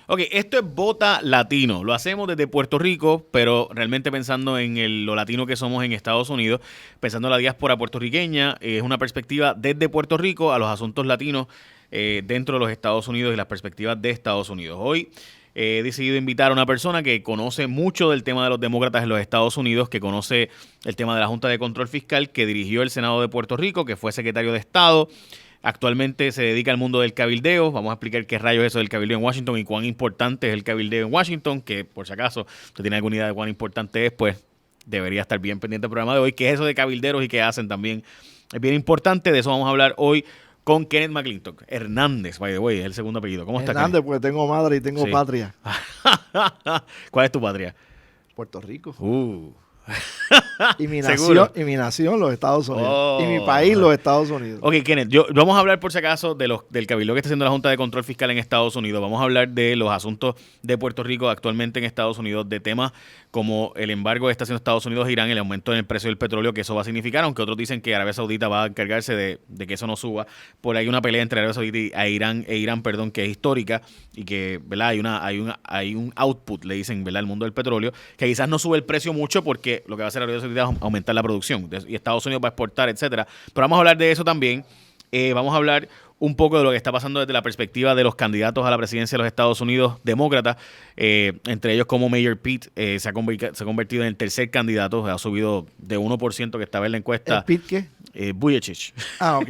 Ok, esto es Vota Latino. Lo hacemos desde Puerto Rico, pero realmente pensando en lo latino que somos en Estados Unidos, pensando en la diáspora puertorriqueña, es una perspectiva desde Puerto Rico a los asuntos latinos dentro de los Estados Unidos y las perspectivas de Estados Unidos. Hoy he decidido invitar a una persona que conoce mucho del tema de los demócratas en los Estados Unidos, que conoce el tema de la Junta de Control Fiscal, que dirigió el Senado de Puerto Rico, que fue secretario de Estado. Actualmente se dedica al mundo del cabildeo. Vamos a explicar qué rayos es eso del cabildeo en Washington y cuán importante es el cabildeo en Washington, que por si acaso usted tiene alguna idea de cuán importante es, pues debería estar bien pendiente del programa de hoy. ¿Qué es eso de cabilderos y qué hacen también? Es bien importante, de eso vamos a hablar hoy con Kenneth McClintock. Hernández, by the way, es el segundo apellido. ¿Cómo está, Hernández, Kenneth? porque tengo madre y tengo Sí. patria. ¿Cuál es tu patria? Puerto Rico. Uh. Y mi ¿Seguro? nación, los Estados Unidos. Oh. Y mi país, los Estados Unidos. Ok, Kenneth, vamos a hablar por si acaso del cabildo que está haciendo la Junta de Control Fiscal en Estados Unidos. Vamos a hablar de los asuntos de Puerto Rico actualmente en Estados Unidos, de temas como el embargo que está haciendo Estados Unidos a Irán, el aumento en el precio del petróleo que eso va a significar, aunque otros dicen que Arabia Saudita va a encargarse de que eso no suba. Por ahí hay una pelea entre Arabia Saudita y Irán, que es histórica y que, ¿verdad? Hay un output, le dicen, ¿verdad? El mundo del petróleo, que quizás no sube el precio mucho porque lo que va a hacer Arabia Saudita es aumentar la producción y Estados Unidos va a exportar, etcétera. Pero vamos a hablar de eso también. Vamos a hablar un poco de lo que está pasando desde la perspectiva de los candidatos a la presidencia de los Estados Unidos demócratas, entre ellos como Mayor Pete se ha convertido en el tercer candidato, ha subido de 1% que estaba en la encuesta. ¿El Pete qué? Buttigieg. Ah, ok.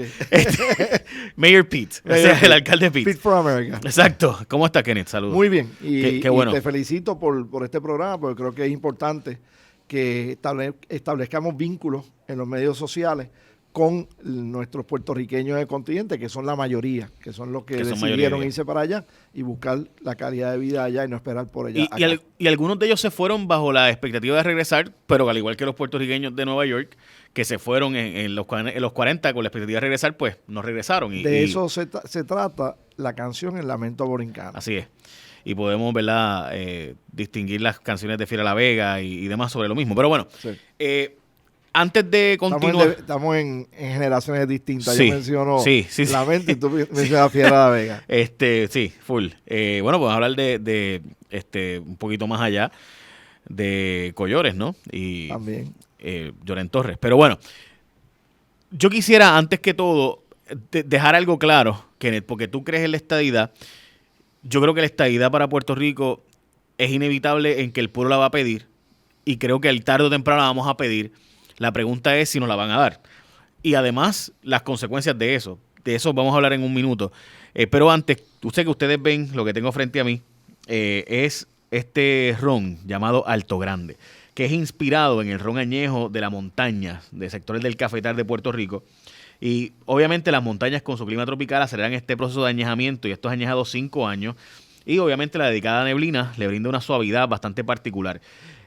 Mayor Pete, o sea, el alcalde Pete. Pete for America. Exacto. ¿Cómo está, Kenneth? Saludos. Muy bien. Y, Qué bueno. y te felicito por este programa, porque creo que es importante que establezcamos vínculos en los medios sociales con nuestros puertorriqueños del continente, que son la mayoría, que son los que decidieron irse para allá y buscar la calidad de vida allá y no esperar por allá. Y algunos de ellos se fueron bajo la expectativa de regresar, pero al igual que los puertorriqueños de Nueva York, que se fueron en los 40 con la expectativa de regresar, pues no regresaron. De eso se trata la canción El Lamento Borincano. Así es. Y podemos, ¿verdad? Distinguir las canciones de Fiera La Vega y demás sobre lo mismo. Pero bueno, Sí. Antes de continuar... Estamos en generaciones distintas. Sí, Yo menciono sí. Lamento y tú mencionas Fiera La Vega. Sí, full. Bueno, pues hablar de un poquito más allá de Collores, ¿no? Y también. Lloren Torres. Pero bueno, yo quisiera, antes que todo, dejar algo claro, Kenneth, porque tú crees en la estadidad. Yo creo que la estadidad para Puerto Rico es inevitable en que el pueblo la va a pedir y creo que al tarde o temprano la vamos a pedir. La pregunta es si nos la van a dar. Y además, las consecuencias de eso. De eso vamos a hablar en un minuto. Pero antes, usted que ustedes ven, lo que tengo frente a mí, es este ron llamado Alto Grande, que es inspirado en el ron añejo de la montaña, de sectores del cafetal de Puerto Rico. Y obviamente las montañas con su clima tropical aceleran este proceso de añejamiento y esto es añejado 5 años. Y obviamente la dedicada neblina le brinda una suavidad bastante particular.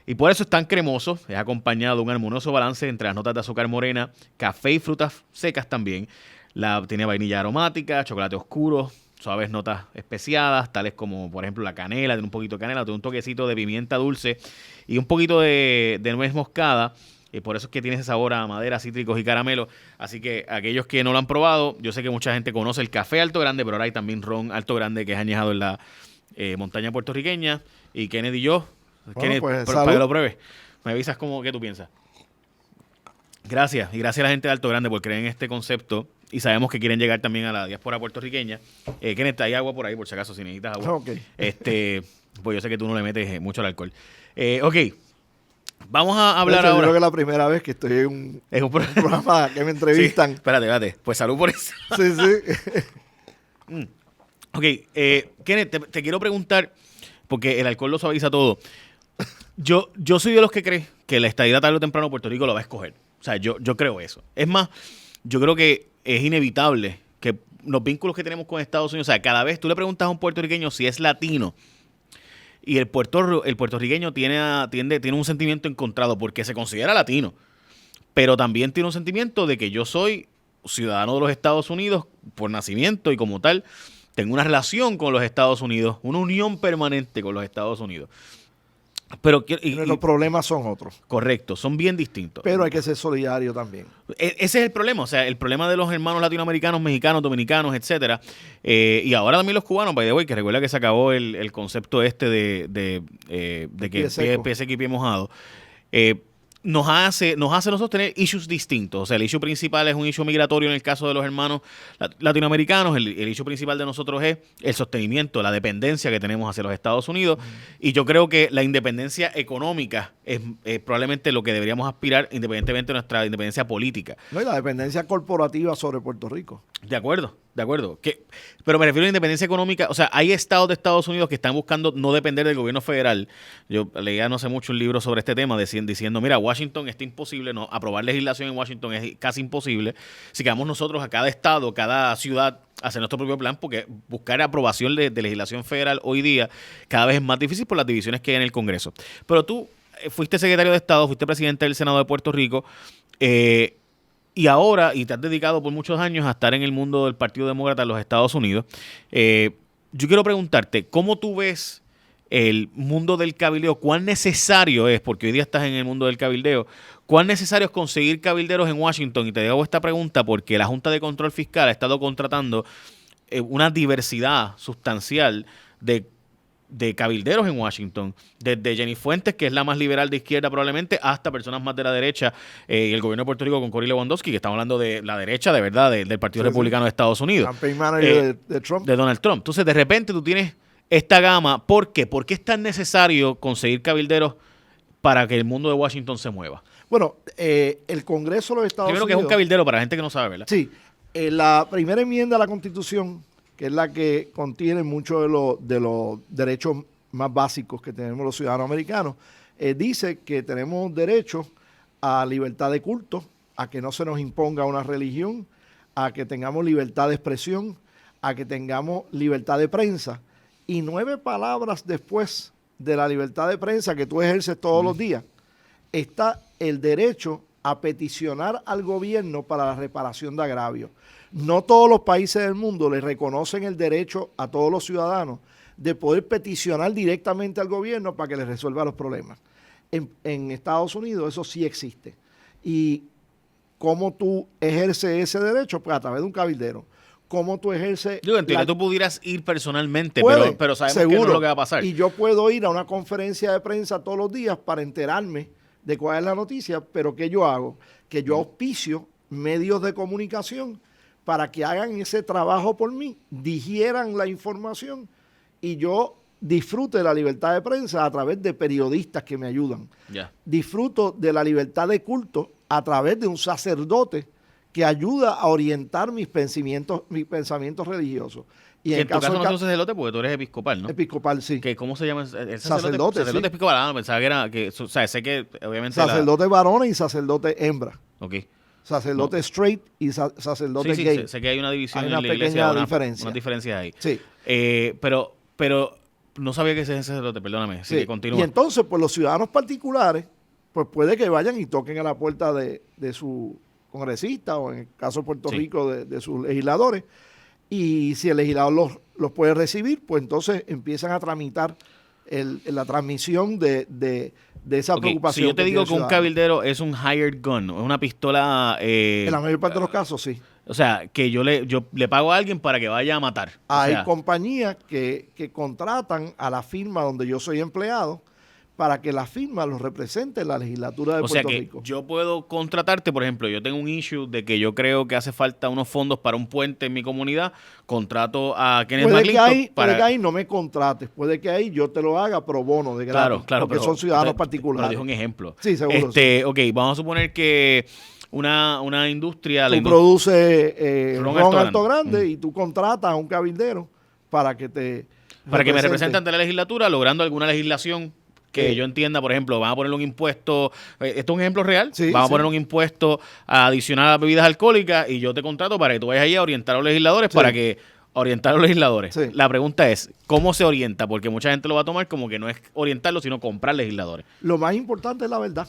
Y por eso es tan cremoso, es acompañado de un armonioso balance entre las notas de azúcar morena, café y frutas secas también. Tiene vainilla aromática, chocolate oscuro, suaves notas especiadas, tales como, por ejemplo, la canela, tiene un poquito de canela, tiene un toquecito de pimienta dulce y un poquito de nuez moscada. Y por eso es que tiene ese sabor a madera, cítricos y caramelo. Así que aquellos que no lo han probado, yo sé que mucha gente conoce el café Alto Grande, pero ahora hay también ron Alto Grande que es añejado en la montaña puertorriqueña. Y Kennedy y yo... Bueno, Kenneth, pues, para que lo pruebes, me avisas qué tú piensas. Gracias, y gracias a la gente de Alto Grande por creer en este concepto y sabemos que quieren llegar también a la diáspora puertorriqueña. Kenneth, hay agua por ahí, por si acaso, si necesitas agua. Ok. Pues yo sé que tú no le metes mucho al alcohol. Ok, vamos a hablar Yo ahora. creo que es la primera vez que estoy en un programa que me entrevistan. Sí, espérate, pues salud por eso. Sí, sí. Ok, Kenneth, te quiero preguntar, porque el alcohol lo suaviza todo. Yo soy de los que cree que la estadidad tarde o temprano Puerto Rico lo va a escoger. O sea, yo creo eso. Es más, yo creo que es inevitable que los vínculos que tenemos con Estados Unidos, o sea, cada vez tú le preguntas a un puertorriqueño si es latino y el puertorriqueño tiene un sentimiento encontrado porque se considera latino, pero también tiene un sentimiento de que yo soy ciudadano de los Estados Unidos por nacimiento y como tal tengo una relación con los Estados Unidos, una unión permanente con los Estados Unidos. Pero los problemas son otros. correcto, son bien distintos. Pero hay que ser solidario también. Ese es el problema, o sea, el problema de los hermanos latinoamericanos, mexicanos, dominicanos, etcétera, y ahora también los cubanos, by the way, que recuerda que se acabó el concepto este de que pie seco y pie mojado. Nos hace nosotros tener issues distintos. O sea, el issue principal es un issue migratorio en el caso de los hermanos latinoamericanos. El issue principal de nosotros es el sostenimiento, la dependencia que tenemos hacia los Estados Unidos. Y yo creo que la independencia económica es probablemente lo que deberíamos aspirar, independientemente de nuestra independencia política. No, y la dependencia corporativa sobre Puerto Rico. De acuerdo. Pero me refiero a la independencia económica. O sea, hay estados de Estados Unidos que están buscando no depender del gobierno federal. Yo leía no hace mucho un libro sobre este tema diciendo, mira, Washington está imposible, no aprobar legislación en Washington es casi imposible. Si quedamos nosotros a cada estado, cada ciudad, hacer nuestro propio plan, porque buscar aprobación de legislación federal hoy día cada vez es más difícil por las divisiones que hay en el Congreso. Pero tú fuiste secretario de Estado, fuiste presidente del Senado de Puerto Rico, y ahora, y te has dedicado por muchos años a estar en el mundo del Partido Demócrata en los Estados Unidos. Yo quiero preguntarte, ¿cómo tú ves el mundo del cabildeo? ¿Cuán necesario es, porque hoy día estás en el mundo del cabildeo, cuán necesario es conseguir cabilderos en Washington? Y te hago esta pregunta porque la Junta de Control Fiscal ha estado contratando una diversidad sustancial de cabilderos en Washington, desde Jenny Fuentes, que es la más liberal de izquierda probablemente, hasta personas más de la derecha, y el gobierno de Puerto Rico con Cory Lewandowski, que estamos hablando de la derecha de verdad, del Partido Republicano de Estados Unidos. Campaign manager de Trump. De Donald Trump. Entonces, de repente tú tienes esta gama. ¿Por qué? ¿Por qué es tan necesario conseguir cabilderos para que el mundo de Washington se mueva? Bueno, el Congreso de los Estados Unidos... Primero, que es un cabildero para la gente que no sabe, ¿verdad? Sí. La primera enmienda a la Constitución, que es la que contiene muchos de los derechos más básicos que tenemos los ciudadanos americanos, dice que tenemos derecho a libertad de culto, a que no se nos imponga una religión, a que tengamos libertad de expresión, a que tengamos libertad de prensa. Y 9 palabras después de la libertad de prensa que tú ejerces todos los días, está el derecho a peticionar al gobierno para la reparación de agravios. No todos los países del mundo le reconocen el derecho a todos los ciudadanos de poder peticionar directamente al gobierno para que les resuelva los problemas. En Estados Unidos eso sí existe. ¿Y cómo tú ejerces ese derecho? Pues a través de un cabildero. ¿Cómo tú ejerces? Yo entiendo que tú pudieras ir personalmente, pero sabemos seguro, que no es lo que va a pasar. Y yo puedo ir a una conferencia de prensa todos los días para enterarme de cuál es la noticia, pero ¿qué yo hago? Que yo auspicio medios de comunicación para que hagan ese trabajo por mí, digieran la información y yo disfrute de la libertad de prensa a través de periodistas que me ayudan. Yeah. Disfruto de la libertad de culto a través de un sacerdote que ayuda a orientar mis pensamientos religiosos. Y en tu caso no sos sacerdote porque tú eres episcopal, ¿no? Episcopal, sí. ¿Cómo se llama? ¿El sacerdote, sí. episcopal, pensaba que era... o sea, sé que obviamente... Sacerdote varón y sacerdote hembra. Ok. Sacerdote straight y sacerdote gay. Sí, sé que hay una división hay una en la pequeña iglesia. diferencia. Unas diferencias ahí. Sí. Pero no sabía que ese sacerdote, perdóname. Sí. Que continúa. Y entonces, pues los ciudadanos particulares, pues puede que vayan y toquen a la puerta de su congresista o en el caso de Puerto Rico de sus legisladores. Y si el legislador los puede recibir, pues entonces empiezan a tramitar la transmisión de esa preocupación. Si yo te digo que un cabildero es un hired gun, es una pistola... en la mayor parte de los casos, sí. O sea, que yo le pago a alguien para que vaya a matar. Hay compañías que contratan a la firma donde yo soy empleado para que la firma los represente en la legislatura de Puerto Rico. O sea que yo puedo contratarte, por ejemplo, yo tengo un issue de que yo creo que hace falta unos fondos para un puente en mi comunidad, contrato a Kenneth McClintock puede que ahí no me contrates, puede que ahí yo te lo haga pro bono de gratis, claro, porque son ciudadanos particulares. Pero dijo un ejemplo. Sí, seguro. Ok, vamos a suponer que una industria... Tú produces ron alto grande y tú contratas a un cabildero para que me represente ante la legislatura, logrando alguna legislación que yo entienda. Por ejemplo, van a ponerle un impuesto, esto es un ejemplo real, vamos a poner un impuesto adicional a las bebidas alcohólicas y yo te contrato para que tú vayas ahí a orientar a los legisladores Sí. La pregunta es, ¿cómo se orienta? Porque mucha gente lo va a tomar como que no es orientarlo, sino comprar legisladores. Lo más importante es la verdad,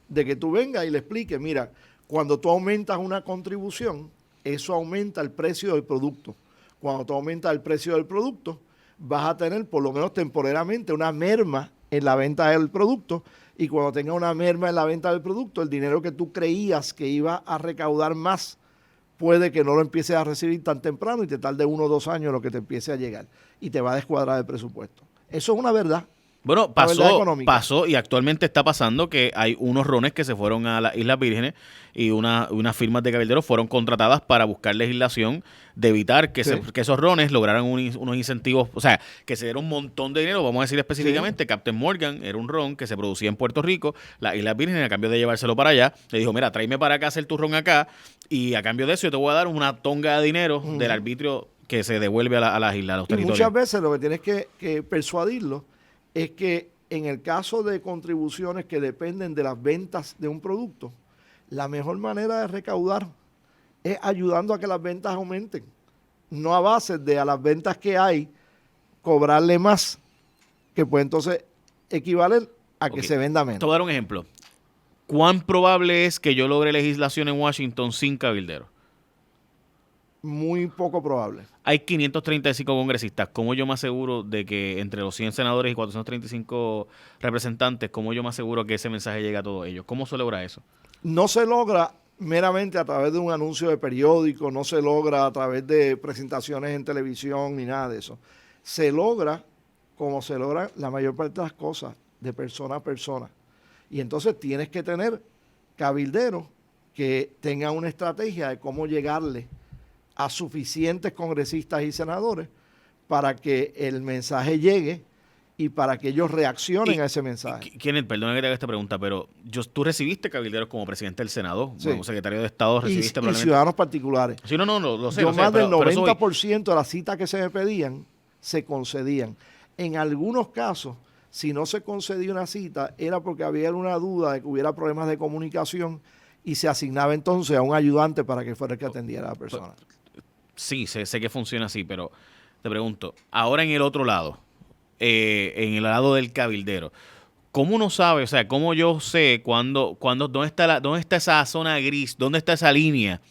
de que tú vengas y le expliques, mira, cuando tú aumentas una contribución, eso aumenta el precio del producto. Cuando tú aumentas el precio del producto, vas a tener por lo menos temporalmente una merma en la venta del producto, y cuando tenga una merma en la venta del producto, el dinero que tú creías que iba a recaudar más, puede que no lo empieces a recibir tan temprano y te tarde 1 o 2 años lo que te empiece a llegar y te va a descuadrar el presupuesto. Eso es una verdad. Bueno, pasó y actualmente está pasando que hay unos rones que se fueron a las Islas Vírgenes y unas firmas de cabilderos fueron contratadas para buscar legislación de evitar que, que esos rones lograran unos incentivos, o sea, que se diera un montón de dinero. Vamos a decir específicamente, Captain Morgan era un ron que se producía en Puerto Rico, las Islas Vírgenes, a cambio de llevárselo para allá, le dijo, mira, tráeme para acá a hacer tu ron acá y a cambio de eso yo te voy a dar una tonga de dinero del arbitrio que se devuelve a las islas, a los territorios. Y muchas veces lo que tienes que persuadirlo es que en el caso de contribuciones que dependen de las ventas de un producto, la mejor manera de recaudar es ayudando a que las ventas aumenten, no a base de a las ventas que hay cobrarle más, que puede entonces equivaler a que se venda menos. Te voy a dar un ejemplo. ¿Cuán probable es que yo logre legislación en Washington sin cabilderos? Muy poco probable. Hay 535 congresistas. ¿Cómo yo me aseguro de que entre los 100 senadores y 435 representantes, cómo yo me aseguro que ese mensaje llegue a todos ellos? ¿Cómo se logra eso? No se logra meramente a través de un anuncio de periódico, no se logra a través de presentaciones en televisión ni nada de eso. Se logra como se logra la mayor parte de las cosas, de persona a persona. Y entonces tienes que tener cabilderos que tengan una estrategia de cómo llegarle a suficientes congresistas y senadores para que el mensaje llegue y para que ellos reaccionen a ese mensaje. Perdona que te haga esta pregunta, pero tú recibiste cabilderos como presidente del Senado, sí, como secretario de Estado, recibiste y ciudadanos particulares. Sí, no, lo sé. Yo más del pero 90% de las citas que se me pedían se concedían. En algunos casos, si no se concedía una cita, era porque había una duda de que hubiera problemas de comunicación y se asignaba entonces a un ayudante para que fuera el que atendiera a la persona. Sí, sé que funciona así, pero te pregunto, ahora en el otro lado, en el lado del cabildero, ¿cómo uno sabe, o sea, cómo yo sé dónde está esa zona gris, dónde está esa línea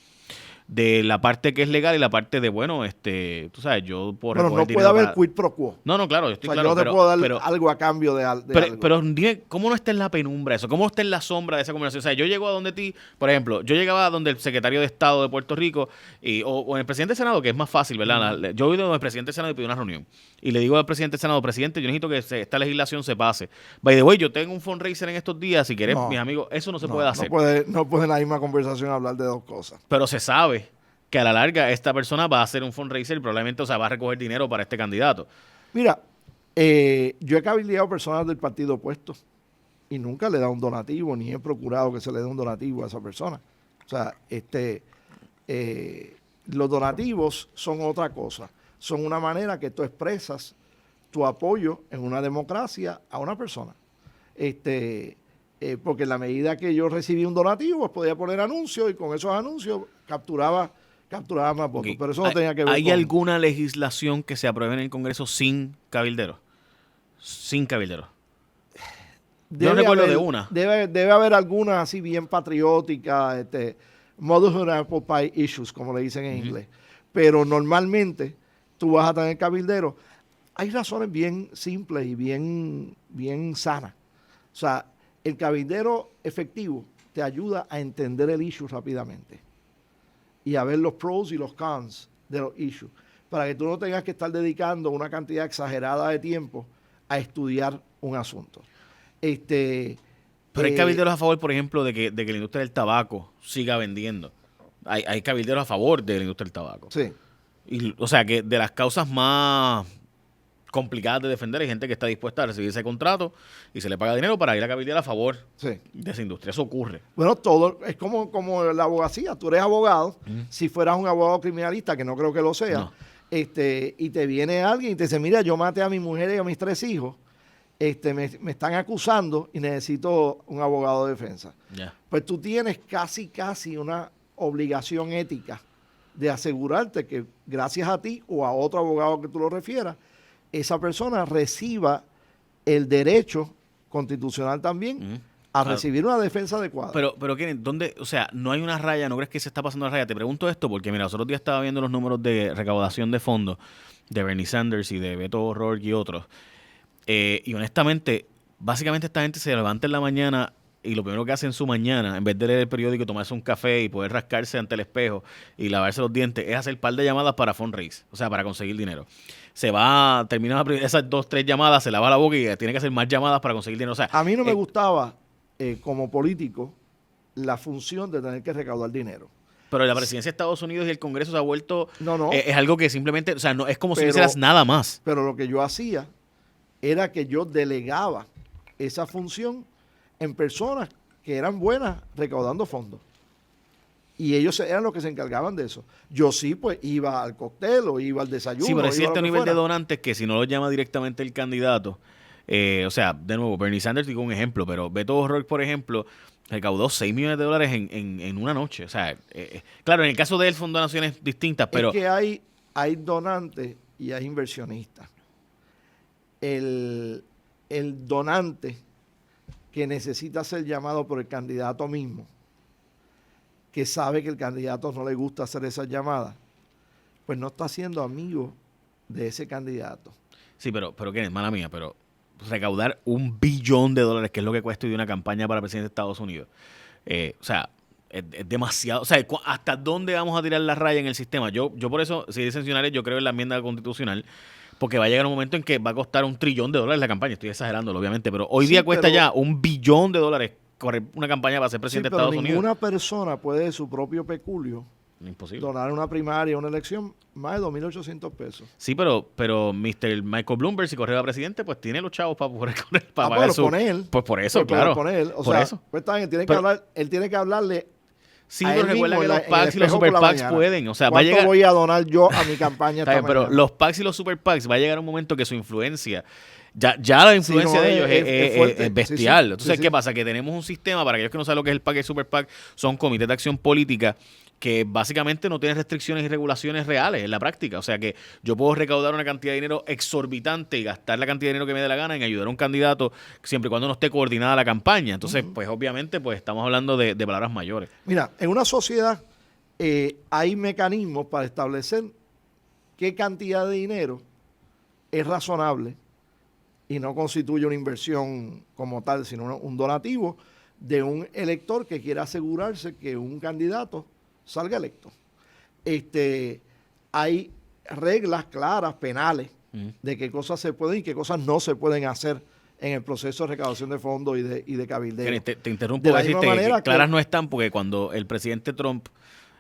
de la parte que es legal y la parte de, tú sabes, yo puedo recoger no puede haber quid pro quo. No, claro, yo estoy yo claro. no te puedo dar algo a cambio de algo. Pero dime, ¿cómo no está en la penumbra eso? ¿Cómo no está en la sombra de esa conversación? O sea, yo llego a donde ti, por ejemplo, yo llegaba a donde el secretario de Estado de Puerto Rico o en el presidente del Senado, que es más fácil, ¿verdad? Yo voy donde el presidente del Senado y pido una reunión. Y le digo al presidente del Senado, presidente, yo necesito que esta legislación se pase. By the way, yo tengo un fundraiser en estos días, si querés, mis amigos, eso no se puede hacer. No puede en la misma conversación hablar de dos cosas. Pero se sabe que a la larga esta persona va a hacer un fundraiser y probablemente, va a recoger dinero para este candidato. Mira, yo he cabildeado personas del partido opuesto y nunca le he dado un donativo, ni he procurado que se le dé un donativo a esa persona. O sea, los donativos son otra cosa. Son una manera que tú expresas tu apoyo en una democracia a una persona. Porque en la medida que yo recibí un donativo, pues podía poner anuncios y con esos anuncios capturaba más votos, pero eso no tenía que ver ¿Hay alguna legislación que se apruebe en el Congreso sin cabilderos? Sin cabilderos. Yo no recuerdo de una. Debe haber alguna así bien patriótica, motherhood and apple pie issues, como le dicen en inglés. Pero normalmente tú vas a tener cabilderos. Hay razones bien simples y bien sanas. O sea, el cabildero efectivo te ayuda a entender el issue rápidamente y a ver los pros y los cons de los issues, para que tú no tengas que estar dedicando una cantidad exagerada de tiempo a estudiar un asunto. Pero hay cabilderos a favor, por ejemplo, de que la industria del tabaco siga vendiendo. Hay cabilderos a favor de la industria del tabaco. Sí. O sea, que de las causas más complicadas de defender hay gente que está dispuesta a recibir ese contrato y se le paga dinero para ir a cabildear a favor de esa industria. Eso ocurre. Bueno, todo es como la abogacía. Tú eres abogado, si fueras un abogado criminalista, que no creo que lo sea, y te viene alguien y te dice, mira, yo maté a mi mujer y a mis 3 hijos, me están acusando y necesito un abogado de defensa. Pues tú tienes casi una obligación ética de asegurarte que gracias a ti o a otro abogado que tú lo refieras, esa persona reciba el derecho constitucional también a recibir una defensa adecuada. Pero Kenneth, ¿dónde? O sea, no hay una raya, ¿no crees que se está pasando la raya? Te pregunto esto porque, mira, los otros días estaba viendo los números de recaudación de fondos de Bernie Sanders y de Beto O'Rourke y otros. Y honestamente, básicamente esta gente se levanta en la mañana y lo primero que hace en su mañana, en vez de leer el periódico, tomarse un café y poder rascarse ante el espejo y lavarse los dientes, es hacer un par de llamadas para fundraise, o sea, para conseguir dinero. Se va, termina esas 2, 3 llamadas, se lava la boca y tiene que hacer más llamadas para conseguir dinero. O sea, A mí no me gustaba, como político, la función de tener que recaudar dinero. pero la presidencia de Estados Unidos y el Congreso se ha vuelto, No. es algo que simplemente, o sea, no es como si no Pero- hicieras nada más. Pero lo que yo hacía era que yo delegaba esa función en personas que eran buenas recaudando fondos. Y ellos eran los que se encargaban de eso. Yo sí, pues, iba al cóctel o iba al desayuno. Sí, pero hay iba a lo cierto que nivel de fuera. donantes que si no lo llama directamente el candidato, o sea, de nuevo, Bernie Sanders digo un ejemplo, pero Beto O'Rourke, por ejemplo, recaudó $6 millones en una noche. O sea, claro, en el caso de él son donaciones distintas, pero Es que hay donantes y hay inversionistas. El donante que necesita ser llamado por el candidato mismo, que sabe que el candidato no le gusta hacer esas llamadas, pues no está siendo amigo de ese candidato. sí, pero Kenneth, mala mía, pero recaudar $1 billón, que es lo que cuesta hoy una campaña para presidente de Estados Unidos, o sea, es demasiado. O sea, ¿hasta dónde vamos a tirar la raya en el sistema? Yo por eso, si dicen sensacionales, yo creo en la enmienda constitucional, porque va a llegar un momento en que va a costar $1 trillón la campaña. Estoy exagerándolo, obviamente, pero hoy Sí, día cuesta pero- ya $1 billón correr una campaña para ser Sí, presidente de pero Estados Unidos. ninguna persona puede de su propio peculio Imposible. donar una primaria, una elección, más de 2.800 pesos. Sí, pero Mr. Michael Bloomberg, si corre a presidente, pues tiene los chavos para poder correr, para pagar Bueno, su... pone él. Pues por eso, Pues, claro. pone él. O por sea, eso. pues está bien, Pero- él tiene que hablarle. Sí, a pero él recuerda mismo que en los la- en PACs el y los espejo por super la PACs mañana. pueden. O sea, va a ¿Cuánto llegar... voy a donar yo a mi campaña Está esta bien, pero mañana? los PACs y los super PACs va a llegar un momento que su influencia, ya la influencia no, de ellos es fuerte. es bestial. Sí, sí, Entonces, sí, ¿qué sí. pasa? Que tenemos un sistema, para aquellos que no saben lo que es el PAC y el super PAC, son comités de acción política que básicamente no tienen restricciones y regulaciones reales en la práctica. O sea que yo puedo recaudar una cantidad de dinero exorbitante y gastar la cantidad de dinero que me dé la gana en ayudar a un candidato siempre y cuando no esté coordinada la campaña. Entonces, pues obviamente, pues estamos hablando de palabras mayores. Mira, en una sociedad hay mecanismos para establecer qué cantidad de dinero es razonable y no constituye una inversión como tal, sino un donativo de un elector que quiera asegurarse que un candidato salga electo. Hay reglas claras, penales, de qué cosas se pueden y qué cosas no se pueden hacer en el proceso de recaudación de fondos y de cabildeo. Te interrumpo De la para decirte misma que manera claras que- no están porque cuando el presidente Trump,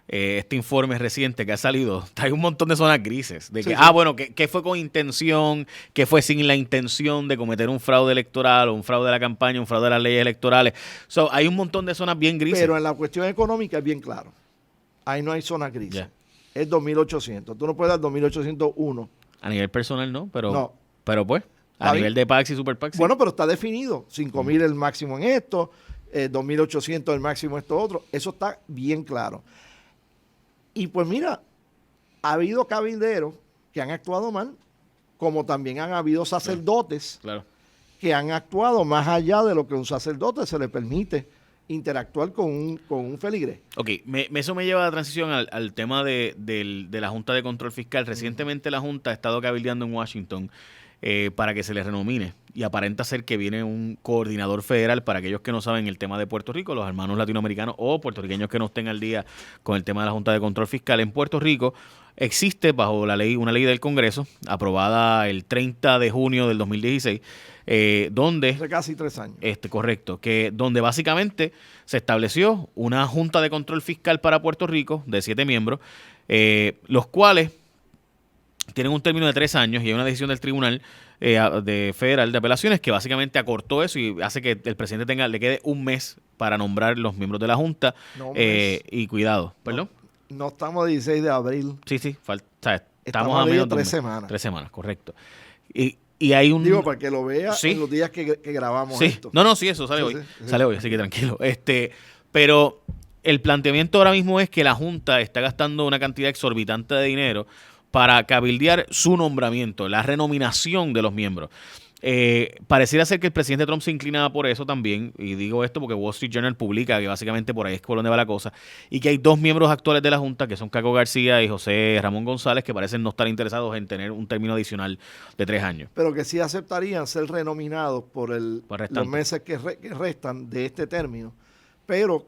este informe reciente que ha salido, hay un montón de zonas grises. De que, Sí, sí. bueno, que fue con intención, que fue sin la intención de cometer un fraude electoral o un fraude de la campaña, un fraude de las leyes electorales. So, hay un montón de zonas bien grises. Pero en la cuestión económica es bien claro. Ahí no hay zonas grises. Ya. Es 2.800. Tú no puedes dar 2.801. A nivel personal no, pero, No. pero pues, a Está nivel bien. de PACs y super PACs, sí. Bueno, pero está definido. 5.000 el máximo en esto, 2.800 el máximo en esto otro. Eso está bien claro. Y pues mira, ha habido cabilderos que han actuado mal, como también han habido sacerdotes Claro. que han actuado más allá de lo que un sacerdote se le permite interactuar con un feligrés. Ok, eso me lleva a la transición al tema de la Junta de Control Fiscal. Recientemente la Junta ha estado cabildeando en Washington para que se le renomine y aparenta ser que viene un coordinador federal. Para aquellos que no saben el tema de Puerto Rico, los hermanos latinoamericanos o puertorriqueños que no estén al día con el tema de la Junta de Control Fiscal en Puerto Rico, existe bajo una ley del Congreso aprobada el 30 de junio del 2016, donde... Hace casi 3 años. Correcto, donde básicamente se estableció una Junta de Control Fiscal para Puerto Rico de 7 miembros, los cuales tienen un término de 3 años y hay una decisión del Tribunal de Federal de Apelaciones que básicamente acortó eso y hace que el presidente le quede un mes para nombrar los miembros de la Junta. No, un mes. Y cuidado, ¿perdón? No estamos a 16 de abril. Sí, estamos Estamos a a menos de un 3 mes. semanas. 3 semanas, correcto. Y hay un... Digo, para que lo vea Sí. en los días que grabamos Sí, esto. no, sí, eso sale Sí, hoy. sí. Sale hoy, así que tranquilo. Pero el planteamiento ahora mismo es que la Junta está gastando una cantidad exorbitante de dinero para cabildear su nombramiento, la renominación de los miembros. Pareciera ser que el presidente Trump se inclinaba por eso también, y digo esto porque Wall Street Journal publica que básicamente por ahí es por donde va la cosa, y que hay dos miembros actuales de la Junta, que son Caco García y José Ramón González, que parecen no estar interesados en tener un término adicional de 3 años. Pero que sí aceptarían ser renominados por Por los meses que restan de este término, pero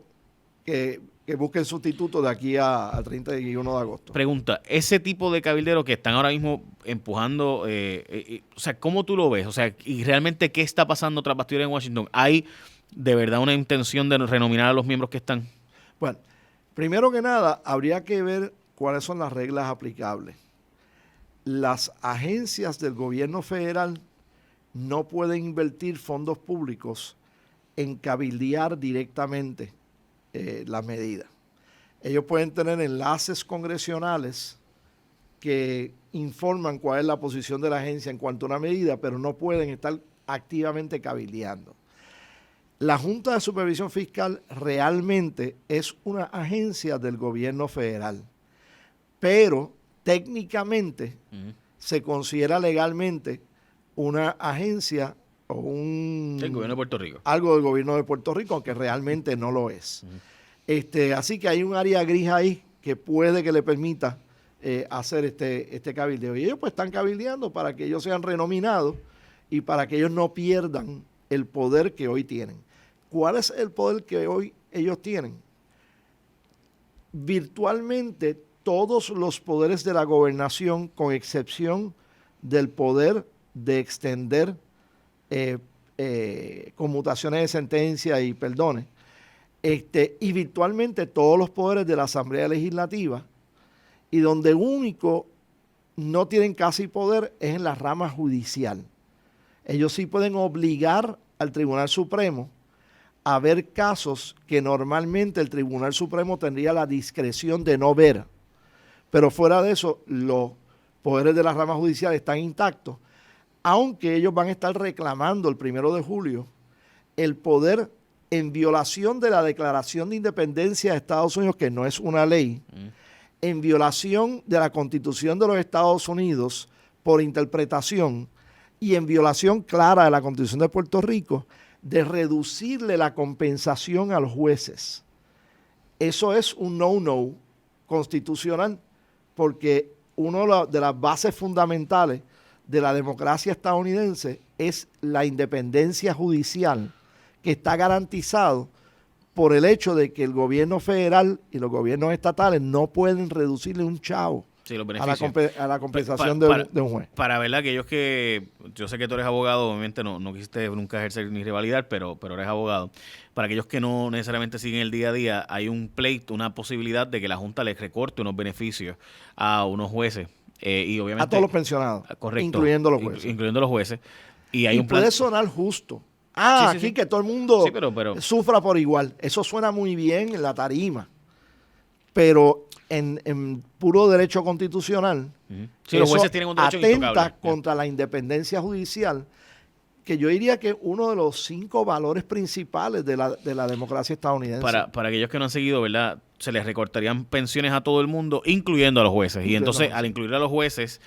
que busquen sustituto de aquí al 31 de agosto. Pregunta, ese tipo de cabilderos que están ahora mismo empujando, o sea, ¿cómo tú lo ves? O sea, ¿y realmente qué está pasando tras bastidores en Washington? ¿Hay de verdad una intención de renominar a los miembros que están? Bueno, primero que nada, habría que ver cuáles son las reglas aplicables. Las agencias del gobierno federal no pueden invertir fondos públicos en cabildear directamente las medidas. Ellos pueden tener enlaces congresionales que informan cuál es la posición de la agencia en cuanto a una medida, pero no pueden estar activamente cabildeando. La Junta de Supervisión Fiscal realmente es una agencia del gobierno federal, pero técnicamente se considera legalmente una agencia o el gobierno de Puerto Rico. Algo del gobierno de Puerto Rico, aunque realmente no lo es. Así que hay un área gris ahí que puede que le permita hacer este cabildeo. Y ellos pues están cabildeando para que ellos sean renominados y para que ellos no pierdan el poder que hoy tienen. ¿Cuál es el poder que hoy ellos tienen? Virtualmente todos los poderes de la gobernación, con excepción del poder de extender conmutaciones de sentencia y perdones, y virtualmente todos los poderes de la Asamblea Legislativa, y donde único no tienen casi poder es en la rama judicial. Ellos sí pueden obligar al Tribunal Supremo a ver casos que normalmente el Tribunal Supremo tendría la discreción de no ver. Pero fuera de eso, los poderes de la rama judicial están intactos, aunque ellos van a estar reclamando el 1 de julio el poder en violación de la Declaración de Independencia de Estados Unidos, que no es una ley, en violación de la Constitución de los Estados Unidos por interpretación y en violación clara de la Constitución de Puerto Rico, de reducirle la compensación a los jueces. Eso es un no-no constitucional, porque una de las bases fundamentales de la democracia estadounidense es la independencia judicial, que está garantizado por el hecho de que el gobierno federal y los gobiernos estatales no pueden reducirle un chavo a la compensación de un juez. Para ver, aquellos que, yo sé que tú eres abogado, obviamente no quisiste nunca ejercer ni revalidar, pero eres abogado. Para aquellos que no necesariamente siguen el día a día, hay un pleito, una posibilidad de que la Junta les recorte unos beneficios a unos jueces. Y obviamente, a todos los pensionados, correcto, incluyendo los jueces. Incluyendo los jueces. Y hay un plan. Puede sonar justo. Sí, aquí que todo el mundo sufra por igual. Eso suena muy bien en la tarima. Pero en puro derecho constitucional, los jueces tienen un derecho atenta contra la independencia judicial, que yo diría que es uno de los 5 valores principales de la democracia estadounidense. Para aquellos que no han seguido, ¿verdad? Se les recortarían pensiones a todo el mundo, incluyendo a los jueces. Y entonces, al incluir a los jueces,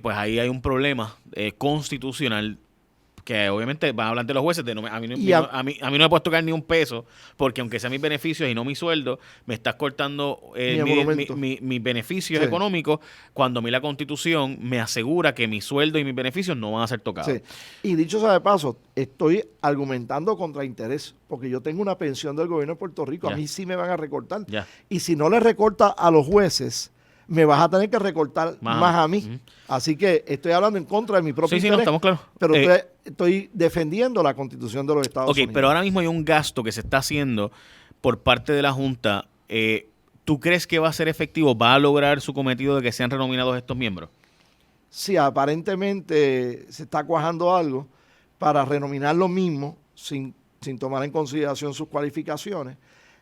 pues ahí hay un problema constitucional, que obviamente van a hablar de los jueces, a mí no me puedes tocar ni un peso, porque aunque sean mis beneficios y no mi sueldo, me estás cortando mis beneficios económicos, cuando a mí la Constitución me asegura que mi sueldo y mis beneficios no van a ser tocados. Sí. Y dicho sea de paso, estoy argumentando contra interés, porque yo tengo una pensión del gobierno de Puerto Rico, a mí sí me van a recortar. Y si no le recorta a los jueces, me vas a tener que recortar más a mí. Así que estoy hablando en contra de mi propio interés. No, estamos claros. Pero estoy defendiendo la Constitución de los Estados Unidos. Pero ahora mismo hay un gasto que se está haciendo por parte de la Junta. ¿Tú crees que va a ser efectivo? ¿Va a lograr su cometido de que sean renominados estos miembros? Sí, aparentemente se está cuajando algo para renominar lo mismo, sin tomar en consideración sus cualificaciones,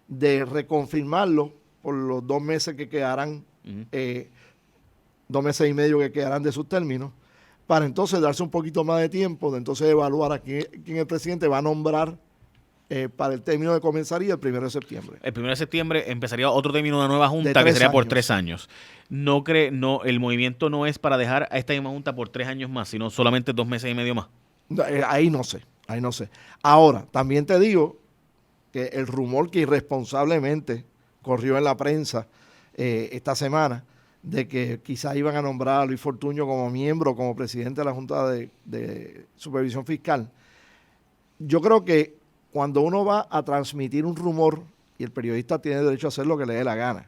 de reconfirmarlo por los 2 meses que quedarán, 2 meses y medio que quedarán de sus términos, para entonces darse un poquito más de tiempo, de entonces evaluar a quién el presidente va a nombrar para el término que comenzaría el 1 de septiembre. El 1 de septiembre empezaría otro término de una nueva junta que sería por 3 años. El movimiento no es para dejar a esta misma junta por 3 años más, sino solamente 2 meses y medio más. Ahí no sé, ahí no sé. Ahora, también te digo que el rumor que irresponsablemente corrió en la prensa esta semana de que quizás iban a nombrar a Luis Fortuño como miembro, como presidente de la Junta de Supervisión Fiscal. Yo creo que cuando uno va a transmitir un rumor, y el periodista tiene derecho a hacer lo que le dé la gana,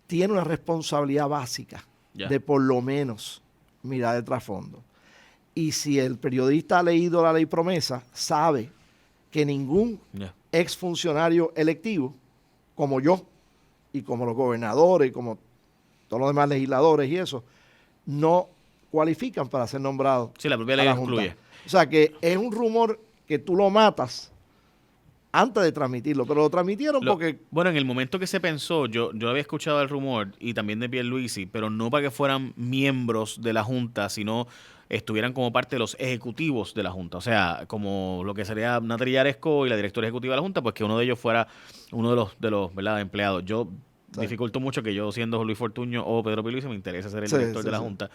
tiene una responsabilidad básica de por lo menos mirar el trasfondo. Y si el periodista ha leído la ley promesa, sabe que ningún exfuncionario electivo, como yo, y como los gobernadores, y como todos los demás legisladores y eso, no cualifican para ser nombrados. Sí, la propia ley excluye. O sea que es un rumor que tú lo matas antes de transmitirlo, pero lo transmitieron porque... Bueno, en el momento que se pensó, yo había escuchado el rumor, y también de Pierluisi, pero no para que fueran miembros de la Junta, sino estuvieran como parte de los ejecutivos de la Junta. O sea, como lo que sería Natalia Yaresco y la directora ejecutiva de la Junta, pues que uno de ellos fuera uno de los ¿verdad?, empleados. Yo dificulto mucho que yo, siendo Luis Fortuño o Pedro Pierluisi, me interese ser el director de la Junta.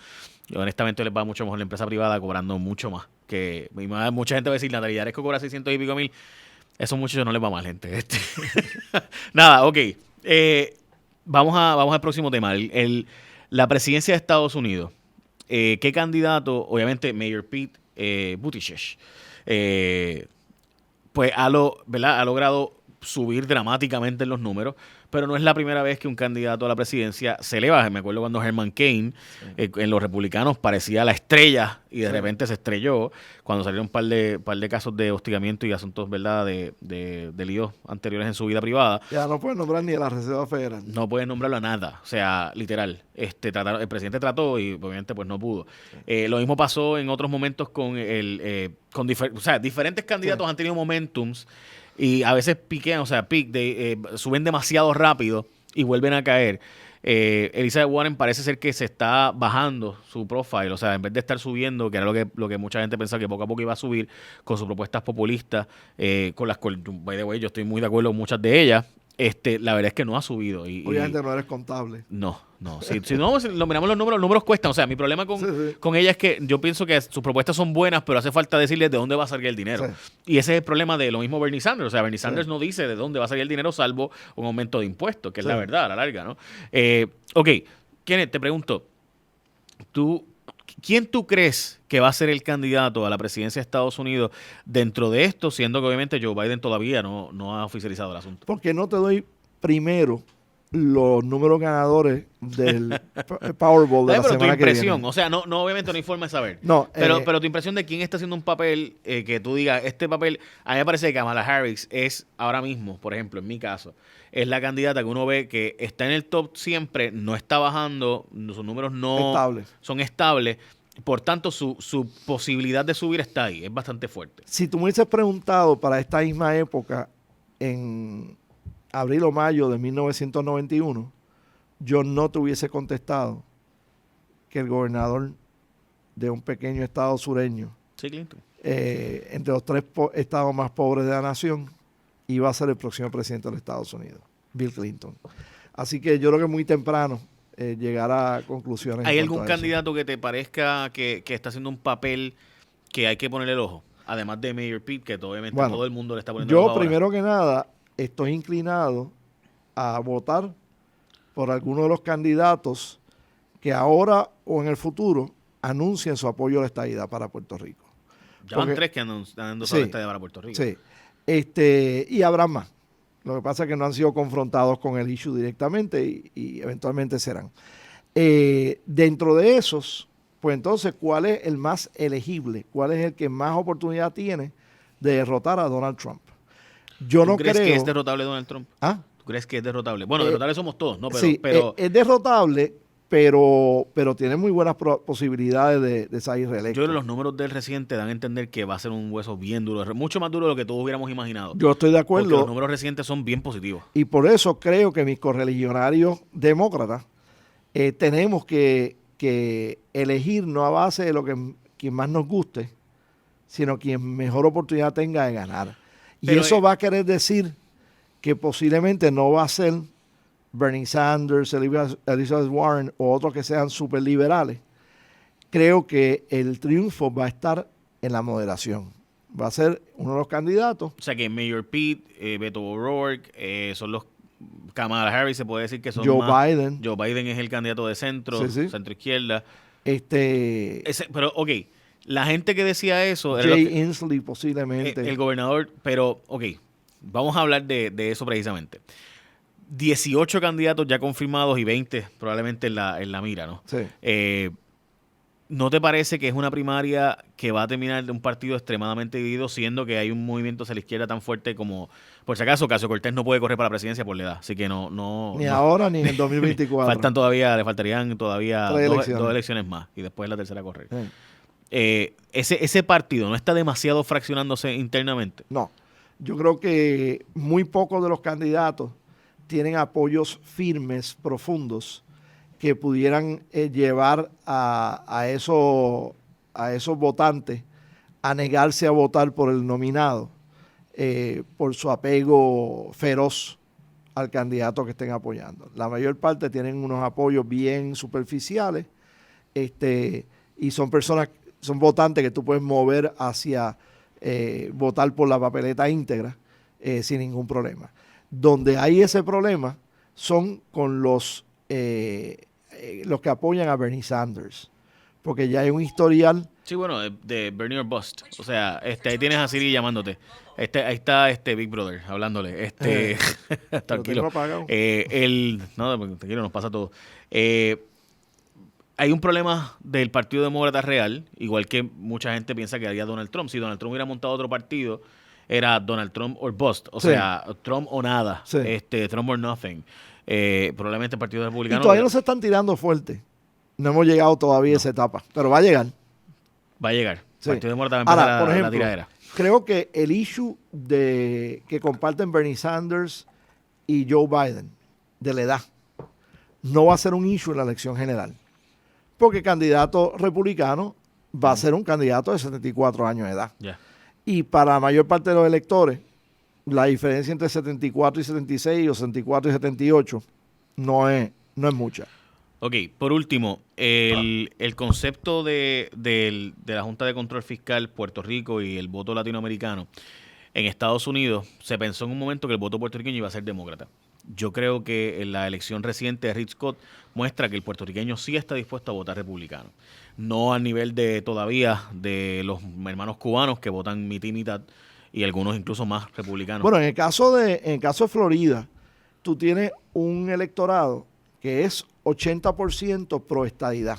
Yo, honestamente, les va mucho mejor la empresa privada cobrando mucho más. Que mucha gente va a decir, Natalia Yaresco cobra 600 y pico mil. Esos muchachos no les va mal, gente. Nada, ok. Vamos al próximo tema. La presidencia de Estados Unidos. ¿Qué candidato? Obviamente, Mayor Pete Buttigieg. Pues ha logrado subir dramáticamente en los números, pero no es la primera vez que un candidato a la presidencia se le baja. Me acuerdo cuando Herman Cain, en los republicanos, parecía la estrella y de repente se estrelló cuando salieron un par de casos de hostigamiento y asuntos, ¿verdad?, de líos anteriores en su vida privada. Ya no pueden nombrar ni a la Reserva Federal. No pueden nombrarlo a nada, o sea, literal. El presidente trató y obviamente pues no pudo. Lo mismo pasó en otros momentos con diferentes candidatos han tenido momentums y a veces piquean, o sea, suben demasiado rápido y vuelven a caer. Elizabeth Warren parece ser que se está bajando su profile, o sea, en vez de estar subiendo, que era lo que mucha gente pensaba que poco a poco iba a subir con sus propuestas populistas, con las cuales, by the way, yo estoy muy de acuerdo con muchas de ellas. La verdad es que no ha subido. Obviamente no eres contable. No. Si no, si lo miramos los números cuestan. O sea, mi problema con ella es que yo pienso que sus propuestas son buenas, pero hace falta decirles de dónde va a salir el dinero. Sí. Y ese es el problema de lo mismo Bernie Sanders. O sea, Bernie Sanders no dice de dónde va a salir el dinero salvo un aumento de impuestos, que es la verdad a la larga, ¿no? Ok, Kenneth, te pregunto, ¿quién tú crees que va a ser el candidato a la presidencia de Estados Unidos dentro de esto, siendo que obviamente Joe Biden todavía no ha oficializado el asunto? Porque no te doy primero los números ganadores del Powerball de la semana que viene. O sea, no obviamente no hay forma de saber. No, pero tu impresión de quién está haciendo un papel que tú digas, este papel, a mí me parece que Kamala Harris es ahora mismo, por ejemplo, en mi caso, es la candidata que uno ve que está en el top siempre, no está bajando, sus números son estables. Por tanto, su posibilidad de subir está ahí, es bastante fuerte. Si tú me hubieses preguntado para esta misma época, en abril o mayo de 1991, yo no te hubiese contestado que el gobernador de un pequeño estado sureño, Clinton, entre los 3 estados más pobres de la nación, iba a ser el próximo presidente de los Estados Unidos, Bill Clinton. Así que yo creo que es muy temprano llegar a conclusiones. ¿Hay algún candidato que te parezca que está haciendo un papel que hay que ponerle el ojo? Además de Mayor Pete, que obviamente todo el mundo le está poniendo el ojo. Yo, primero que nada, estoy inclinado a votar por alguno de los candidatos que ahora o en el futuro anuncien su apoyo a la estadidad para Puerto Rico. Ya van 3 que han endosado la estadidad para Puerto Rico. Sí. Y habrá más. Lo que pasa es que no han sido confrontados con el issue directamente y eventualmente serán. Dentro de esos, pues entonces, ¿cuál es el más elegible? ¿Cuál es el que más oportunidad tiene de derrotar a Donald Trump? ¿Tú crees que es derrotable Donald Trump? ¿Ah? ¿Tú crees que es derrotable? Bueno, derrotable somos todos, ¿no? Pero es derrotable, pero tiene muy buenas posibilidades de salir reelecto. Yo creo que los números del reciente dan a entender que va a ser un hueso bien duro, mucho más duro de lo que todos hubiéramos imaginado. Yo estoy de acuerdo. Porque los números recientes son bien positivos. Y por eso creo que mis correligionarios demócratas tenemos que elegir no a base de lo que quien más nos guste, sino quien mejor oportunidad tenga de ganar. Y pero eso va a querer decir que posiblemente no va a ser Bernie Sanders, Elizabeth Warren o otros que sean súper liberales. Creo que el triunfo va a estar en la moderación. Va a ser uno de los candidatos. O sea que Mayor Pete, Beto O'Rourke, son los Kamala Harris, se puede decir que son Biden. Joe Biden es el candidato de centro, centro izquierda. Pero, ok, la gente que decía eso... Jay Inslee posiblemente. El gobernador, pero, ok, vamos a hablar de eso precisamente. 18 candidatos ya confirmados y 20 probablemente en la mira, ¿no? Sí. ¿No te parece que es una primaria que va a terminar de un partido extremadamente dividido, siendo que hay un movimiento hacia la izquierda tan fuerte como, por si acaso, Ocasio-Cortez no puede correr para la presidencia por la edad? Así que ni ahora ni en el 2024. Le faltarían todavía dos elecciones más y después la tercera correr. Ese partido no está demasiado fraccionándose internamente. No, yo creo que muy pocos de los candidatos tienen apoyos firmes, profundos, que pudieran llevar a esos votantes a negarse a votar por el nominado por su apego feroz al candidato que estén apoyando. La mayor parte tienen unos apoyos bien superficiales y son votantes que tú puedes mover hacia votar por la papeleta íntegra sin ningún problema. Donde hay ese problema son con los que apoyan a Bernie Sanders, porque ya hay un historial. Sí, bueno, de Bernie or Bust. O sea, ahí tienes a Siri llamándote. Ahí está Big Brother hablándole. Tranquilo. Tranquilo, nos pasa todo. Hay un problema del Partido Demócrata real, igual que mucha gente piensa que haría Donald Trump. Si Donald Trump hubiera montado otro partido, era Donald Trump or Bust. O sea, Trump o nada. Sí. Trump or nothing. Probablemente el Partido Republicano... Y todavía no se están tirando fuerte. No hemos llegado todavía a esa etapa, pero va a llegar. Va a llegar. Sí. El Partido Demócrata va a empezar por ejemplo, la tiradera. Creo que el issue que comparten Bernie Sanders y Joe Biden, de la edad, no va a ser un issue en la elección general. Porque el candidato republicano va a ser un candidato de 74 años de edad. Yeah. Y para la mayor parte de los electores, la diferencia entre 74 y 76 o 74 y 78 no es mucha. Ok, por último, el concepto de la Junta de Control Fiscal Puerto Rico y el voto latinoamericano en Estados Unidos, se pensó en un momento que el voto puertorriqueño iba a ser demócrata. Yo creo que en la elección reciente de Rick Scott muestra que el puertorriqueño sí está dispuesto a votar republicano. No al nivel todavía de los hermanos cubanos que votan mitad y mitad, y algunos incluso más republicanos. Bueno, en el caso de Florida, tú tienes un electorado que es 80% pro estadidad.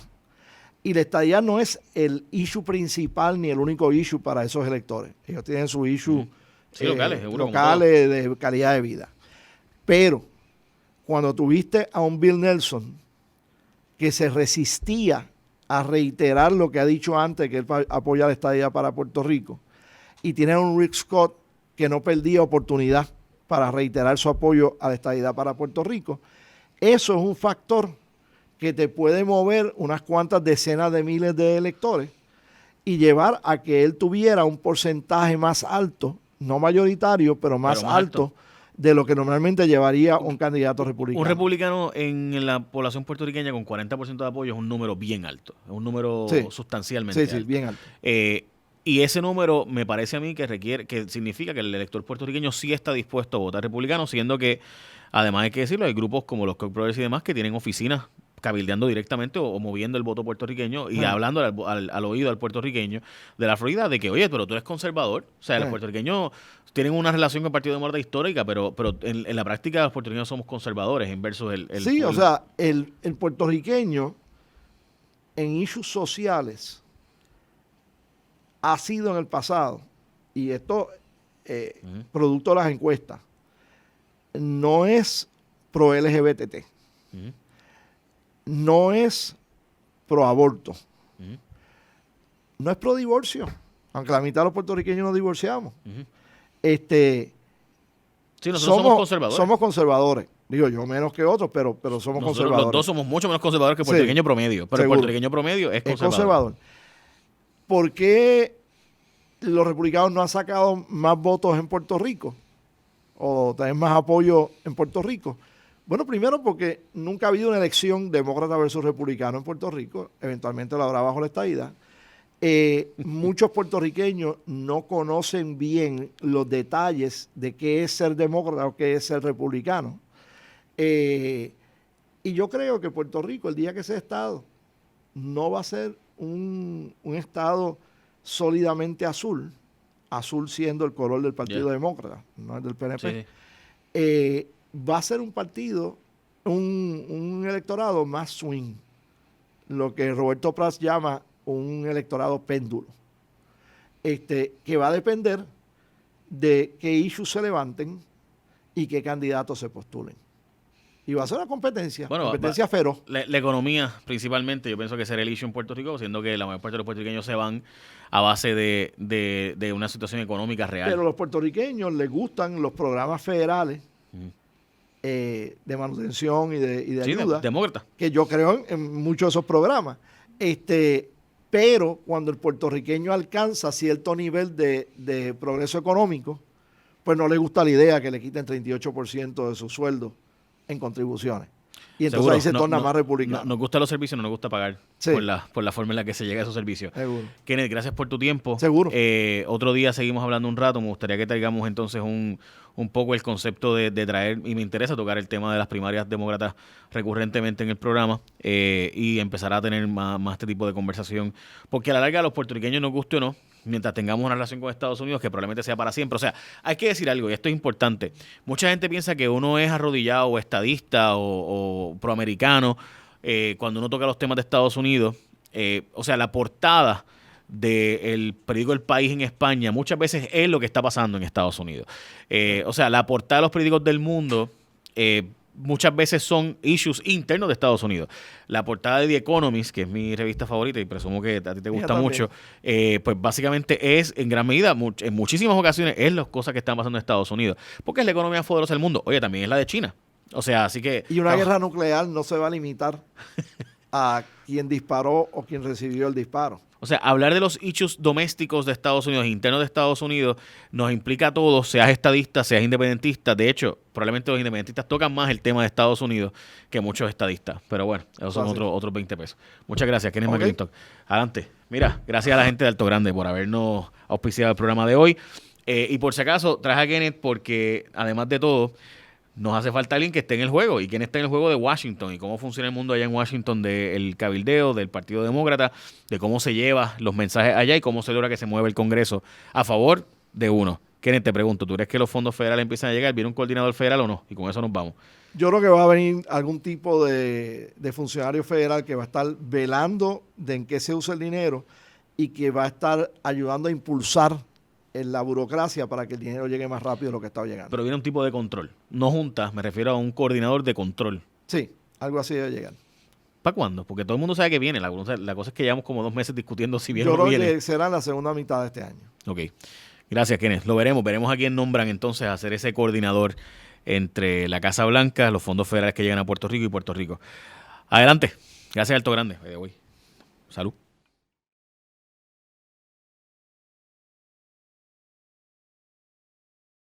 Y la estadidad no es el issue principal ni el único issue para esos electores. Ellos tienen su issue locales de calidad de vida. Pero cuando tuviste a un Bill Nelson que se resistía a reiterar lo que ha dicho antes, que él apoya la estadidad para Puerto Rico, y tiene a un Rick Scott que no perdía oportunidad para reiterar su apoyo a la estadidad para Puerto Rico, eso es un factor que te puede mover unas cuantas decenas de miles de electores y llevar a que él tuviera un porcentaje más alto, no mayoritario, pero más alto de lo que normalmente llevaría un candidato republicano. Un republicano en la población puertorriqueña con 40% de apoyo es un número bien alto, es un número sustancialmente alto. Sí, bien alto. Y ese número me parece a mí que significa que el elector puertorriqueño sí está dispuesto a votar republicano, siendo que, además hay que decirlo, hay grupos como los Koch brothers y demás que tienen oficinas cabildeando directamente o moviendo el voto puertorriqueño y hablando al oído al puertorriqueño de la Florida de que, oye, pero tú eres conservador. O sea, los puertorriqueños tienen una relación con el Partido Demócrata histórica, pero en la práctica los puertorriqueños somos conservadores en versus el sí, o sea, el puertorriqueño en issues sociales ha sido en el pasado, y esto producto de las encuestas, no es pro LGBT, no es pro aborto, no es pro divorcio, aunque la mitad de los puertorriqueños nos divorciamos. Sí, nosotros somos conservadores. Somos conservadores. Digo, yo menos que otros, pero somos conservadores. Los dos somos mucho menos conservadores que el puertorriqueño promedio, pero seguro. El puertorriqueño promedio es conservador. ¿Por qué los republicanos no han sacado más votos en Puerto Rico? O tener más apoyo en Puerto Rico. Bueno, primero porque nunca ha habido una elección demócrata versus republicano en Puerto Rico. Eventualmente lo habrá bajo la estadidad. Muchos puertorriqueños no conocen bien los detalles de qué es ser demócrata o qué es ser republicano. Y yo creo que Puerto Rico, el día que sea Estado, no va a ser un Estado sólidamente azul, azul siendo el color del Partido Demócrata, no es del PNP. Sí. Va a ser un partido, un electorado más swing, lo que Roberto Prats llama un electorado péndulo, que va a depender de qué issues se levanten y qué candidatos se postulen. Y va a ser una competencia feroz. La economía, principalmente, yo pienso que será el issue en Puerto Rico, siendo que la mayor parte de los puertorriqueños se van a base de una situación económica real. Pero a los puertorriqueños les gustan los programas federales de manutención y de ayuda. Demócrata. Que yo creo en muchos de esos programas. Pero cuando el puertorriqueño alcanza cierto nivel de progreso económico, pues no le gusta la idea que le quiten 38% de su sueldo en contribuciones. Y entonces seguro, ahí se torna más republicano. Nos gustan los servicios, no nos gusta pagar por la forma en la que se llega a esos servicios. Seguro. Kenneth, gracias por tu tiempo. Seguro. Otro día seguimos hablando un rato. Me gustaría que traigamos entonces un poco el concepto de traer, y me interesa tocar el tema de las primarias demócratas recurrentemente en el programa y empezar a tener más este tipo de conversación. Porque a la larga a los puertorriqueños, nos guste o no, mientras tengamos una relación con Estados Unidos que probablemente sea para siempre. O sea, hay que decir algo, y esto es importante. Mucha gente piensa que uno es arrodillado o estadista o proamericano cuando uno toca los temas de Estados Unidos. O sea, la portada del periódico El País en España muchas veces es lo que está pasando en Estados Unidos. O sea, la portada de los periódicos del mundo muchas veces son issues internos de Estados Unidos. La portada de The Economist, que es mi revista favorita y presumo que a ti te gusta mucho, pues básicamente es en gran medida, en muchísimas ocasiones, es las cosas que están pasando en Estados Unidos. Porque es la economía más poderosa del mundo. Oye, también es la de China. O sea, así que... Y una guerra nuclear no se va a limitar a quien disparó o quien recibió el disparo. O sea, hablar de los issues domésticos de Estados Unidos, internos de Estados Unidos, nos implica a todos, seas estadista, seas independentista. De hecho, probablemente los independentistas tocan más el tema de Estados Unidos que muchos estadistas. Pero bueno, esos son otros 20 pesos. Muchas gracias, Kenneth McClintock. Adelante. Mira, gracias a la gente de Alto Grande por habernos auspiciado el programa de hoy. Y por si acaso, traje a Kenneth porque, además de todo, nos hace falta alguien que esté en el juego. ¿Y quién está en el juego de Washington? Y cómo funciona el mundo allá en Washington del cabildeo, del Partido Demócrata, de cómo se lleva los mensajes allá y cómo se logra que se mueva el Congreso a favor de uno. Kenneth, te pregunto, ¿tú crees que los fondos federales empiezan a llegar? ¿Viene un coordinador federal o no? Y con eso nos vamos. Yo creo que va a venir algún tipo de funcionario federal que va a estar velando de en qué se usa el dinero y que va a estar ayudando a impulsar en la burocracia para que el dinero llegue más rápido de lo que estaba llegando. Pero viene un tipo de control. No juntas, me refiero a un coordinador de control. Sí, algo así debe llegar. ¿Para cuándo? Porque todo el mundo sabe que viene. La cosa es que llevamos como 2 meses discutiendo si viene o no viene. Yo creo que será en la segunda mitad de este año. Ok. Gracias, Kenneth. Lo veremos. Veremos a quién nombran entonces a ser ese coordinador entre la Casa Blanca, los fondos federales que llegan a Puerto Rico y Puerto Rico. Adelante. Gracias, Alto Grande. Salud.